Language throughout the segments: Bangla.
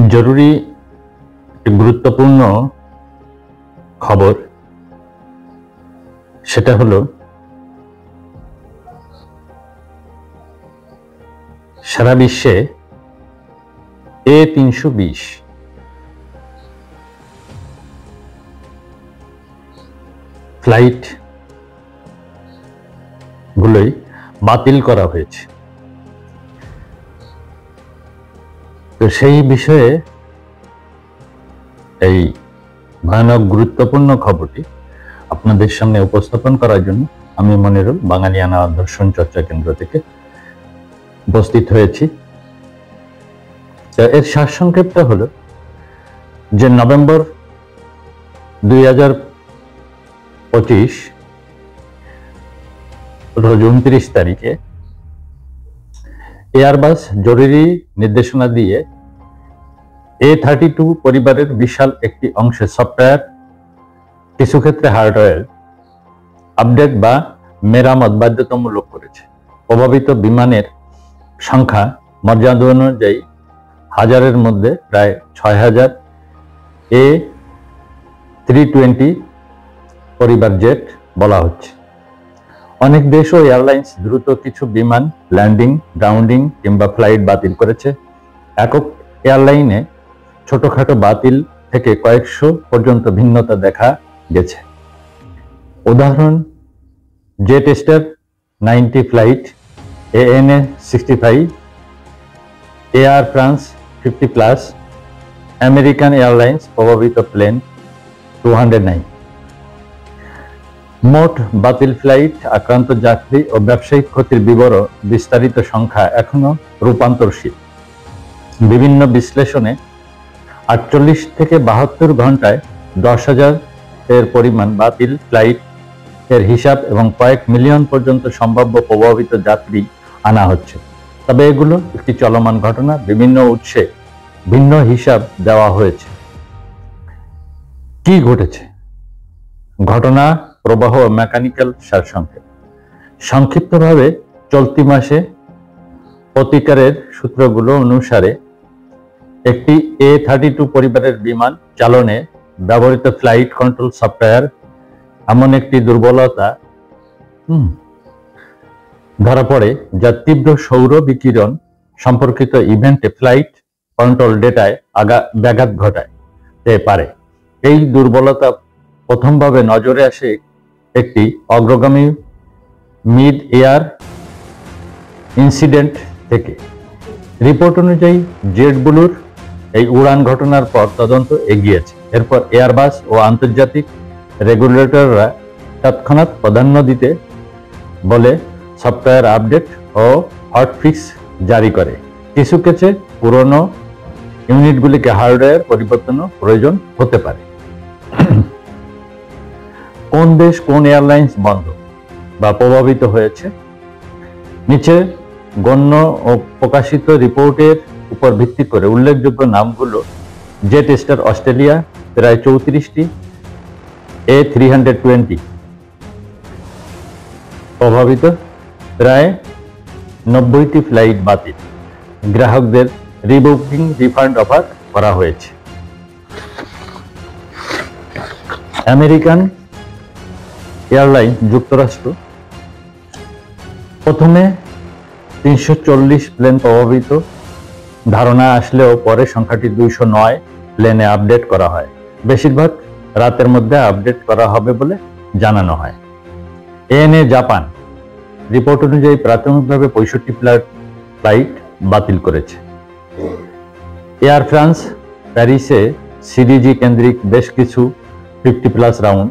জরুরি গুরুত্বপূর্ণ খবর, সেটা হলো সারা বিশ্বে A320 ফ্লাইট গুলোই বাতিল করা হয়েছে। তো সেই বিষয়ে এই ভয়ানক গুরুত্বপূর্ণ খবরটি আপনাদের সামনে উপস্থাপন করার জন্য আমি মনিরুল বাঙালিয়ানা দর্শন চর্চা কেন্দ্র থেকে উপস্থিত হয়েছি। এর সারসংক্ষেপটা হলো যে নভেম্বর 2025 রোজ 29 তারিখে এয়ারবাস জরুরি নির্দেশনা দিয়ে A32 পরিবারের বিশাল একটি অংশে সফটওয়্যার, কিছু ক্ষেত্রে হার্ডওয়্যার আপডেট বা মেরামত বাধ্যতামূলক করেছে। প্রভাবিত বিমানের সংখ্যা মর্যাদা অনুযায়ী হাজারের মধ্যে প্রায় 6000 A320 পরিবার জেট বলা হচ্ছে। অনেক দেশ ও এয়ারলাইন্স দ্রুত কিছু বিমান ল্যান্ডিং, গ্রাউন্ডিং কিংবা ফ্লাইট বাতিল করেছে। একক এয়ারলাইনে ছোটখাটো বাতিল থেকে কয়েকশো পর্যন্ত ভিন্নতা দেখা গেছে। উদাহরণ, jet star 90 flight, ANA 65, air France 50+, American airlines প্রভাবিত প্লেন 209। মোট বাতিল ফ্লাইট, আক্রান্ত যাত্রী ও ব্যবসায়িক ক্ষতির বিস্তারিত সংখ্যা এখনো রূপান্তরশীল। বিভিন্ন বিশ্লেষণে 48 থেকে 72 ঘন্টায় 10,000 এর পরিমাণ বাতিল ফ্লাইট এর হিসাব এবং কয়েক মিলিয়ন পর্যন্ত সম্ভাব্য প্রভাবিত যাত্রী আনা হচ্ছে। তবে এগুলো একটি চলমান ঘটনা, বিভিন্ন উৎসে ভিন্ন হিসাব দেওয়া হয়েছে। কি ঘটেছে? ঘটনা প্রবাহ ও মেকানিক্যাল সারসংক্ষেপ। সংক্ষিপ্তভাবে, চলতি মাসে প্রতিকারের সূত্রগুলো অনুসারে একটি A32 পরিবারের বিমান চালনে ব্যবহৃত ফ্লাইট কন্ট্রোল সফটওয়্যার এমন একটি দুর্বলতা ধরা পড়ে যা তীব্র সৌর বিকিরণ সম্পর্কিত ইভেন্টে ফ্লাইট কন্ট্রোল ডেটায় ব্যাঘাত ঘটাতে পারে। এই দুর্বলতা প্রথমভাবে নজরে আসে একটি অগ্রগামী মিড এয়ার ইনসিডেন্ট থেকে। রিপোর্ট অনুযায়ী জেটব্লুর এই উড়ান ঘটনার পর তদন্ত এগিয়েছে। এরপর এয়ারবাস ও আন্তর্জাতিক রেগুলেটররা তৎক্ষণাৎ প্রাধান্য দিতে বলে সফটওয়্যার আপডেট ও হটফিক্স জারি করে। কিছু ক্ষেত্রে পুরনো ইউনিটগুলিকে হার্ডওয়্যার পরিবর্তনও প্রয়োজন হতে পারে। কোন দেশ, কোন এয়ারলাইন্স বন্ধ বা প্রভাবিত হয়েছে? নিচে গণ্য ও প্রকাশিত রিপোর্টের উপর ভিত্তি করে উল্লেখযোগ্য নামগুলো: জেট স্টার অস্ট্রেলিয়া প্রায় 34টি, A320 প্রভাবিত, প্রায় 90টি ফ্লাইট বাতিল, গ্রাহকদের রিবুকিং রিফান্ড অফার করা হয়েছে। আমেরিকান এয়ারলাইন্স যুক্তরাষ্ট্র প্রথমে 340 প্লেন প্রভাবিত ধারণা আসলেও পরে সংখ্যাটি 209 প্লেনে আপডেট করা হয়। বেশিরভাগ রাতের মধ্যে আপডেট করা হবে বলে জানানো হয়। ANA জাপান রিপোর্ট অনুযায়ী প্রাথমিকভাবে 65 ফ্লাইট বাতিল করেছে। এয়ার ফ্রান্স প্যারিসে সিডিজি কেন্দ্রিক বেশ কিছু 50+ রাউন্ড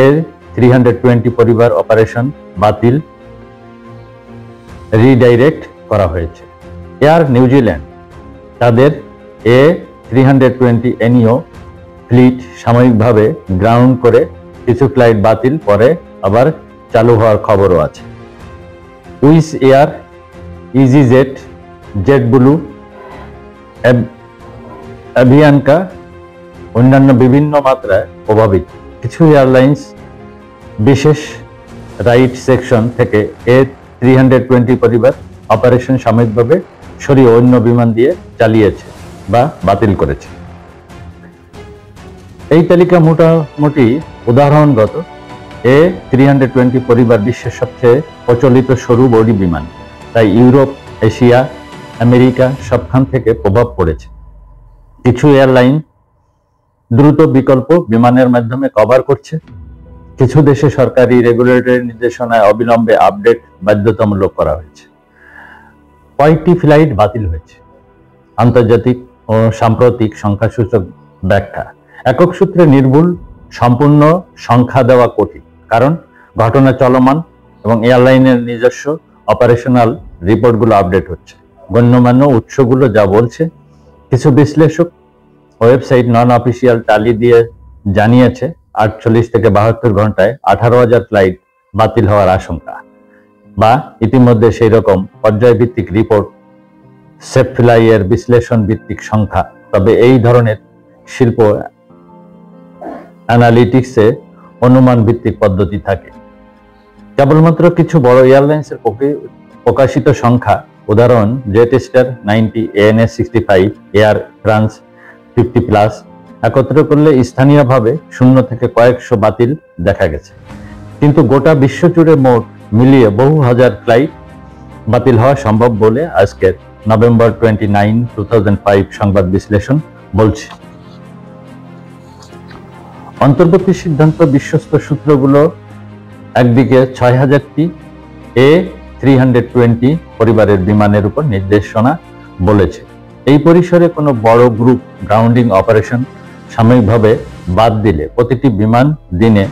A320 পরিবার অপারেশন বাতিল, রিডাইরেক্ট করা হয়েছে। এয়ার নিউজিল্যান্ড তাদের A320 NEO ফ্লিট সাময়িকভাবে গ্রাউন্ড করে কিছু ফ্লাইট বাতিল, পরে আবার চালু হওয়ার খবরও আছে। উইস এয়ার, ইজিজেট, জেটব্লু, অ্যাভিয়ানকা অন্যান্য বিভিন্ন মাত্রায় প্রভাবিত। কিছু এয়ারলাইন্স বিশেষ রাইট সেকশন থেকে A320 পরিবার অপারেশন সাময়িকভাবে সরিয়ে অন্য বিমান দিয়ে চালিয়েছে। বা বাতিল করেছে। এই তালিকা মোটামুটি উদাহরণগত। A320 পরিবার বিশ্বের সবচেয়ে প্রচলিত সরু বডি বিমান, তাই ইউরোপ, এশিয়া, আমেরিকা সবখান থেকে প্রভাব পড়েছে। কিছু এয়ারলাইন দ্রুত বিকল্প বিমানের মাধ্যমে কভার করছে। কিছু দেশে সরকারি রেগুলেটরি নির্দেশনায় অবিলম্বে আপডেট বাধ্যতামূলক করা হয়েছে। কয়েকটি ফ্লাইট বাতিল হয়েছে। আন্তর্জাতিক ও সাম্প্রতিক সংখ্যাসূচক ব্যাখ্যা। একক সূত্রে নির্ভুল সম্পূর্ণ সংখ্যা দেওয়া কঠিন, কারণ ঘটনা চলমান এবং এয়ারলাইনের নিজস্ব অপারেশনাল রিপোর্টগুলো আপডেট হচ্ছে। গণ্যমান্য উৎসগুলো যা বলছে, কিছু বিশ্লেষক ওয়েবসাইট নন অফিসিয়াল টালি দিয়ে জানিয়েছে 48 থেকে 72 ঘন্টায় 18,000 ফ্লাইট বাতিল হওয়ার আশঙ্কা, বা ইতিমধ্যে সেই রকম পর্যায়ভিত্তিক রিপোর্ট, সেফ-ফ্লাই এর বিশ্লেষণ ভিত্তিক সংখ্যা। তবে এই ধরনের শিল্প অ্যানালিটিক্সে অনুমান ভিত্তিক পদ্ধতি থাকে। কেবলমাত্র কিছু বড় এয়ারলাইন্সের প্রকাশিত সংখ্যা, উদাহরণ জেটস্টার 90, ANA 65, এয়ার ফ্রান্স 50+, একত্র করলে স্থানীয়ভাবে 0 থেকে কয়েকশো বাতিল দেখা গেছে। কিন্তু গোটা বিশ্ব জুড়ে মোট মিলিয়ে বহু হাজার ফ্লাইট বাতিল হওয়া সম্ভব বলে আজকের নভেম্বর 29, 2005 সংবাদ বিশ্লেষণ বলছে। অন্তর্বর্তী সিদ্ধান্ত বিশ্বস্ত সূত্রগুলো একদিকে 6,000টি A320 পরিবারের বিমানের উপর নির্দেশনা বলেছে। এই পরিসরে কোনো বড় গ্রুপ গ্রাউন্ডিং অপারেশন সাময়িকভাবে বাদ দিলে প্রতিটি বিমান দিনে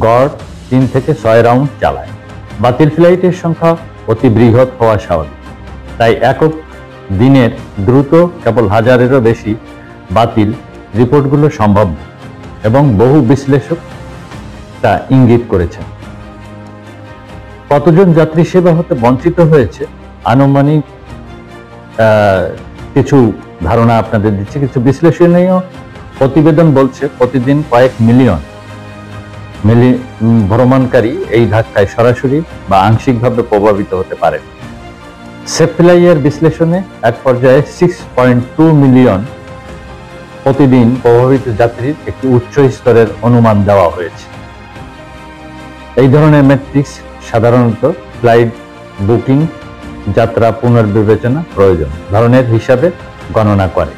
গড় 3 থেকে 6 রাউন্ড চালায়। বাতিল ফ্লাইটের সংখ্যা অতি বৃহৎ হওয়া স্বাভাবিক, তাই একক দিনের দ্রুত কেবল হাজারেরও বেশি বাতিল রিপোর্টগুলো সম্ভব এবং বহু বিশ্লেষক তা ইঙ্গিত করেছেন। কতজন যাত্রী সেবা হতে বঞ্চিত হয়েছে আনুমানিক কিছু ধারণা আপনাদের দিচ্ছে। কিছু বিশ্লেষণীয় প্রতিবেদন বলছে প্রতিদিন কয়েক মিলিয়ন ভ্রমণকারী এই ধাক্কায় সরাসরি বা আংশিকভাবে প্রভাবিত হতে পারে। সেফ-ফ্লাই এর বিশ্লেষণে এক পর্যায়ে 6.2 মিলিয়ন প্রতিদিন প্রভাবিত যাত্রীর একটি উচ্চ স্তরের অনুমান দেওয়া হয়েছে। এই ধরনের ম্যাট্রিক্স সাধারণত ফ্লাইট বুকিং, যাত্রা পুনর্বিবেচনা প্রয়োজন ধরনের হিসাবে গণনা করে।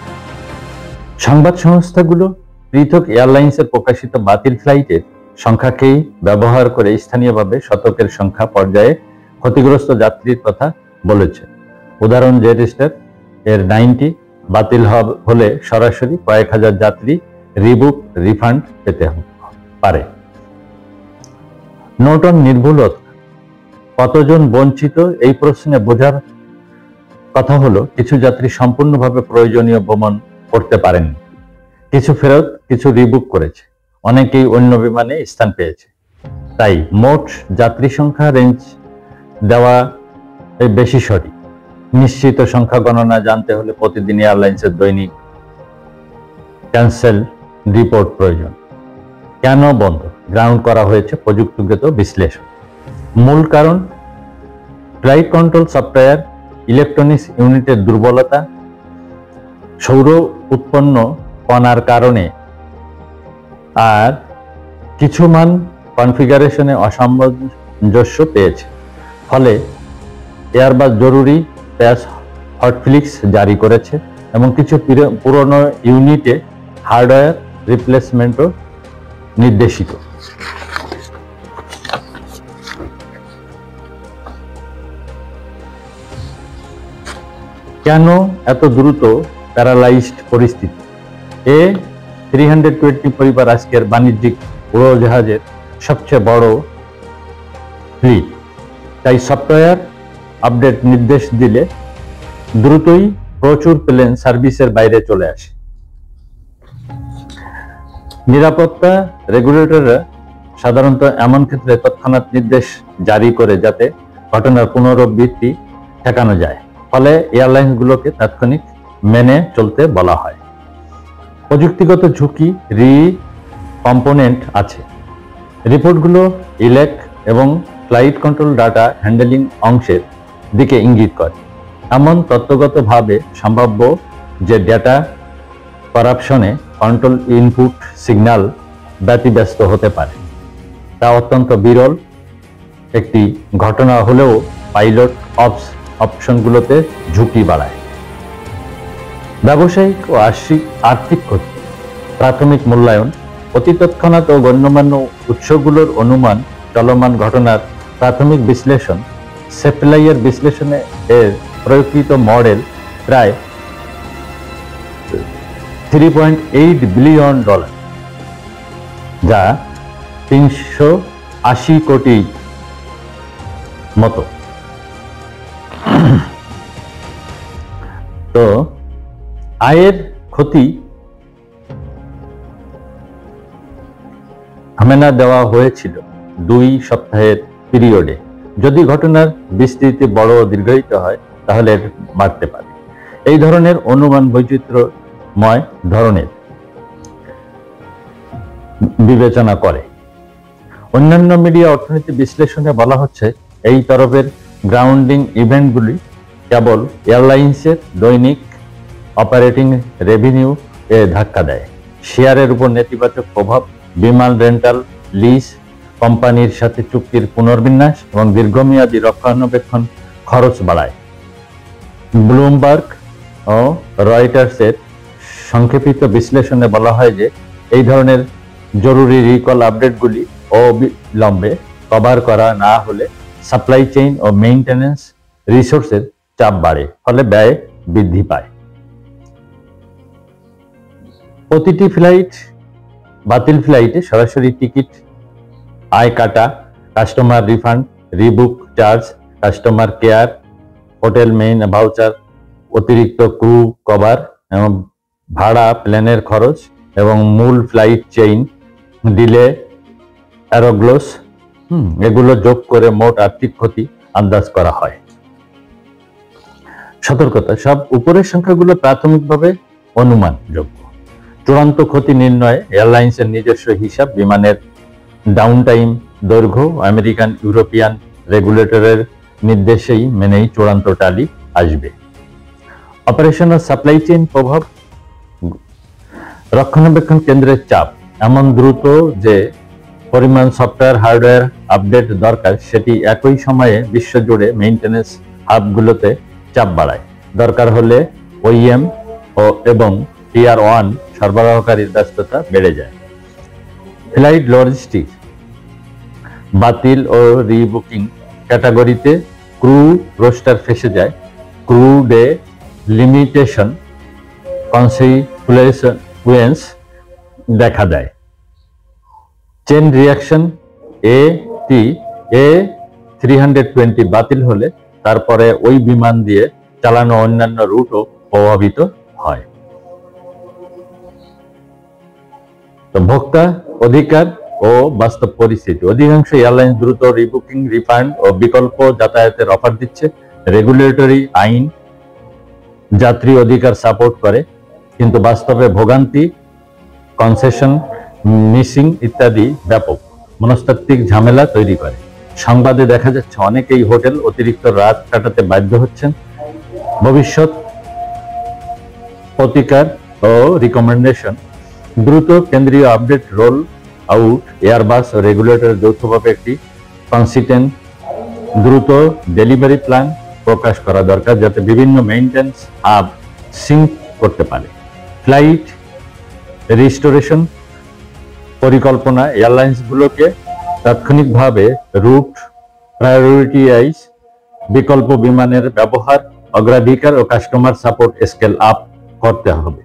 সংবাদ সংস্থাগুলো পৃথক এয়ারলাইন্সের প্রকাশিত বাতিল ফ্লাইটের সংখ্যাকেই ব্যবহার করে স্থানীয়ভাবে শতকের সংখ্যা পর্যায়ে ক্ষতিগ্রস্ত যাত্রীর কথা বলেছে। উদাহরণ জেটস্টার এর 90 বাতিল হলে সরাসরি কয়েক হাজার যাত্রী রিবুক, রিফান্ড পেতে পারে। নোটন নির্ভুলতা কতজন বঞ্চিত, এই প্রশ্নে বোঝার কথা হলো কিছু যাত্রী সম্পূর্ণভাবে প্রয়োজনীয় ভ্রমণ করতে পারেননি, কিছু ফেরত, কিছু রিবুক করেছে, অনেকেই অন্য বিমানে স্থান পেয়েছে। তাই মোট যাত্রী সংখ্যা রেঞ্জ দেওয়া বেশি সঠিক। নিশ্চিত সংখ্যা গণনা জানতে হলে প্রতিদিন এয়ারলাইন্সের দৈনিক ক্যান্সেল রিপোর্ট প্রয়োজন। কেন বন্ধ গ্রাউন্ড করা হয়েছে প্রযুক্তিগত বিশ্লেষণ। মূল কারণ ফ্লাইট কন্ট্রোল সফটওয়্যার, ইলেকট্রনিক্স ইউনিটের দুর্বলতা, সৌর উৎপন্ন কণার কারণে, আর কিছু মান কনফিগারেশনে অসামঞ্জস্য পেয়েছে। ফলে এয়ারবাস জরুরি প্যাচ হটফিক্স জারি করেছে এবং কিছু পুরনো ইউনিটে হার্ডওয়্যার রিপ্লেসমেন্টও নির্দেশিত। কেন এত দ্রুত প্যারালাইজড পরিস্থিতি? A320 পরিবার আজকের বাণিজ্যিক উড়োজাহাজের সবচেয়ে বড় ফ্লিট, তাই সফটওয়্যার আপডেট নির্দেশ দিলে দ্রুতই প্রচুর প্লেন সার্ভিসের বাইরে চলে আসে। নিরাপত্তা রেগুলেটররা সাধারণত এমন ক্ষেত্রে তৎক্ষণাৎ নির্দেশ জারি করে যাতে ঘটনার পুনরাবৃত্তি ঠেকানো যায়। ফলে এয়ারলাইন্সগুলোকে তাৎক্ষণিক মেনে চলতে বলা হয়। প্রযুক্তিগত ঝুঁকি কম্পোনেন্ট আছে। রিপোর্টগুলো ইলেক এবং ফ্লাইট কন্ট্রোল ডাটা হ্যান্ডেলিং অংশের দিকে ইঙ্গিত করে। এমন তত্ত্বগতভাবে সম্ভাব্য যে ডেটা করাপশনে কন্ট্রোল ইনপুট সিগন্যাল ব্যতিব্যস্ত হতে পারে, তা অত্যন্ত বিরল একটি ঘটনা হলেও পাইলট অপশনগুলোতে ঝুঁকি বাড়ায়। ব্যবসায়িক ও আর্থিক ক্ষতি, প্রাথমিক মূল্যায়ন, অতি তৎক্ষণাৎ ও গণ্যমান্য উৎসগুলোর অনুমান, চলমান ঘটনার প্রাথমিক বিশ্লেষণ, সেপ্লাইয়ের বিশ্লেষণে এর প্রয়োগকৃত মডেল প্রায় $3.8 বিলিয়ন, যা 380 কোটি মতো। তো আয়ের ক্ষতি থামেনা দেওয়া হয়েছিল 2 সপ্তাহের পিরিয়ডে। যদি ঘটনার বিস্তৃতি বড় ও দীর্ঘায়িত হয় তাহলে বাড়তে পারে। এই ধরনের অনুমান বৈচিত্র্যময় ধরনের বিবেচনা করে। অন্যান্য মিডিয়া অর্থনীতি বিশ্লেষণে বলা হচ্ছে, এই তরফের গ্রাউন্ডিং ইভেন্টগুলি কেবল এয়ারলাইন্সের দৈনিক অপারেটিং রেভিনিউ এ ধাক্কা দেয়। শেয়ারের উপর নেতিবাচক প্রভাব, বিমান রেন্টাল লিজ কোম্পানির সাথে চুক্তির পুনর্বিন্যাস এবং দীর্ঘমেয়াদী রক্ষণাবেক্ষণ খরচ বাড়ায়। ব্লুমবার্গ ও রয়টার্সের সংক্ষেপিত বিশ্লেষণে বলা হয় যে এই ধরনের জরুরি রিকল আপডেটগুলি অবিলম্বে কভার করা না হলে সাপ্লাই চেইন ও মেইনটেনেন্স রিসোর্সের চাপ বাড়ে, ফলে ব্যয় বৃদ্ধি পায়। প্রতিটি বাতিল ফ্লাইটে সরাসরি টিকিট, আয় কাটা, customer refund, Reebok charge, customer care, hotel main voucher, অতিরিক্ত ক্রু কভার এবং ভাড়া, প্লেনের খরচ এবং মূল ফ্লাইট চেইন ডিলে, অ্যারোগ্লোস, এগুলো যোগ করে মোট আর্থিক ক্ষতি আন্দাজ করা হয়। সতর্কতা, সব উপরের সংখ্যাগুলো প্রাথমিকভাবে অনুমানযোগ্য। চূড়ান্ত ক্ষতি নির্ণয়ে এয়ারলাইন্সের নিজস্ব হিসাব, বিমানের ডাউন টাইম, দৈর্ঘ্য, আমেরিকান ইউরোপিয়ান রেগুলেটরের নির্দেশেই মেনেই চূড়ান্ত টালি আসবে। অপারেশন ও সাপ্লাই চেইন প্রভাব, রক্ষণাবেক্ষণ কেন্দ্রের চাপ এমন দ্রুত যে পরিমাণ সফটওয়্যার হার্ডওয়্যার আপডেট দরকার সেটি একই সময়ে বিশ্বজুড়ে মেইনটেনেন্স হাবগুলোতে চাপ বাড়ায়। দরকার হলে ওইএম এবং টিয়ার 1 সরবরাহকারীর ব্যস্ততা বেড়ে যায়। ফ্লাইট লজিস্টিক, বাতিল ও রিবুকিং ক্যাটাগরিতে ক্রু রোস্টার ফেসে যায়। ক্রু ডে লিমিটেশন কনসিকুয়েন্স দেখা দেয়। চেন রিয়াকশন, A320 বাতিল হলে তারপরে ওই বিমান দিয়ে চালানো অন্যান্য রুটও প্রভাবিত হয়। তো ভোক্তা অধিকার ও বাস্তব পরিস্থিতি, অধিকাংশ এয়ারলাইন্স দ্রুত রিবুকিং, রিফান্ড ও বিকল্প যাতায়াতের অফার দিচ্ছে। রেগুলেটরি আইন যাত্রী অধিকার সাপোর্ট করে, কিন্তু বাস্তবে ভোগান্তি, কনসেশন মিসিং ইত্যাদি ব্যাপক মনস্তাত্ত্বিক ঝামেলা তৈরি করে। সংবাদে দেখা যাচ্ছে অনেকেই হোটেল অতিরিক্ত রাত কাটাতে বাধ্য হচ্ছেন। ভবিষ্যৎ প্রতিকার ও রিকমেন্ডেশন, দ্রুত কেন্দ্রীয় আপডেট রোল আউট, এয়ারবাস ও রেগুলেটর যৌথভাবে একটি কনসিস্টেন্ট দ্রুত ডেলিভারি প্ল্যান প্রকাশ করা দরকার, যাতে বিভিন্ন মেইনটেন্স হাব সিঙ্ক করতে পারে। ফ্লাইট রিস্টোরেশন পরিকল্পনা, এয়ারলাইন্সগুলোকে তাৎক্ষণিকভাবে রুট প্রায়োরিটাইজ, বিকল্প বিমানের ব্যবহার, অগ্রাধিকার ও কাস্টমার সাপোর্ট স্কেল আপ করতে হবে।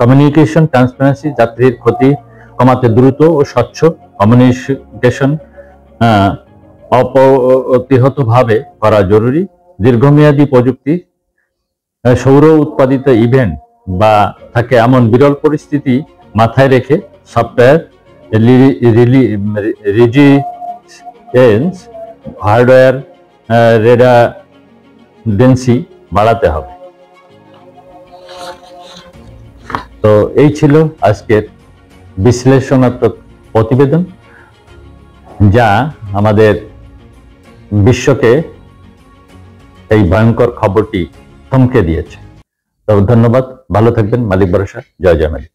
কমিউনিকেশন ট্রান্সপারেন্সি, যাত্রীর ক্ষতি কমাতে দ্রুত ও স্বচ্ছ কমিউনিকেশন অপ্রতিহতভাবে করা জরুরি। দীর্ঘমেয়াদী প্রযুক্তি, সৌর উৎপাদিত ইভেন্ট বা থাকে এমন বিরল পরিস্থিতি মাথায় রেখে সফটওয়্যার রেজিস্ট্যান্স, হার্ডওয়্যার রেডান্ডেন্সি বাড়াতে হবে। তো এই ছিল আজকের বিশ্লেষণাত্মক প্রতিবেদন, যা আমাদের বিশ্বকে এই ভয়ঙ্কর খবরটি থমকে দিয়েছে। তো ধন্যবাদ, ভালো থাকবেন। মালিক ভরসা, জয় জয় মালিক।